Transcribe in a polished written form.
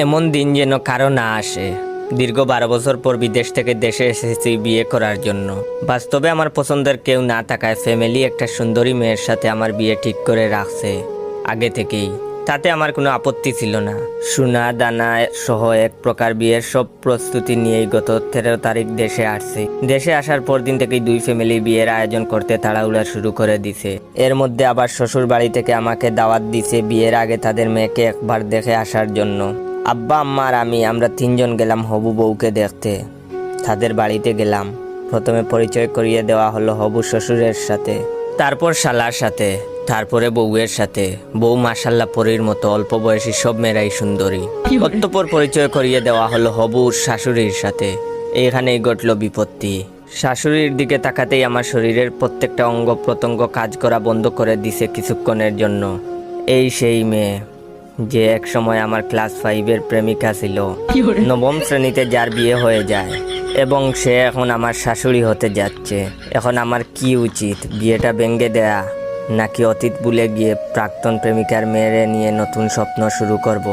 এমন দিন যেন কারো না আসে। দীর্ঘ 12 বছর পর বিদেশ থেকে দেশে এসেছি বিয়ে করার জন্য। বাস্তবে আমার পছন্দের কেউ না থাকায় ফ্যামিলি একটা সুন্দরী মেয়ের সাথে আমার বিয়ে ঠিক করে রাখছে আগে থেকেই। তাতে আমার কোনো আপত্তি ছিল না। সোনা দানা সহ এক প্রকার বিয়ের সব প্রস্তুতি নিয়েই গত 13 তারিখ দেশে আসছি। দেশে আসার পর দিন থেকেই দুই ফ্যামিলি বিয়ের আয়োজন করতে তাড়াহুড়া শুরু করে দিছে। এর মধ্যে আবার শ্বশুর বাড়ি থেকে আমাকে দাওয়াত দিছে বিয়ের আগে তাদের মেয়েকে একবার দেখে আসার জন্য। আব্বা আম্মা আর আমরা 3 জন গেলাম হবু বউকে দেখতে। তাদের বাড়িতে গেলাম। প্রথমে পরিচয় করিয়ে দেওয়া হলো হবু শ্বশুরের সাথে, তারপর শালার সাথে, তারপরে বউয়ের সাথে। বউ মাশাল্লাহ পরীর মতো, অল্প বয়সী সব মেয়েরাই সুন্দরী। অতঃপর পরিচয় করিয়ে দেওয়া হলো হবুর শাশুড়ির সাথে। এইখানেই ঘটল বিপত্তি। শাশুড়ির দিকে তাকাতেই আমার শরীরের প্রত্যেকটা অঙ্গ প্রত্যঙ্গ কাজ করা বন্ধ করে দিছে কিছুক্ষণের জন্য। এই সেই মেয়ে যে এক সময় আমার ক্লাস 5-এর প্রেমিকা ছিল, 9ম শ্রেণীতে যার বিয়ে হয়ে যায়, এবং সে এখন আমার শাশুড়ি হতে যাচ্ছে। এখন আমার কি উচিত? বিয়েটা ভেঙে দেয়া, নাকি অতীত ভুলে গিয়ে প্রাক্তন প্রেমিকার মেয়েরে নিয়ে নতুন স্বপ্ন শুরু করব?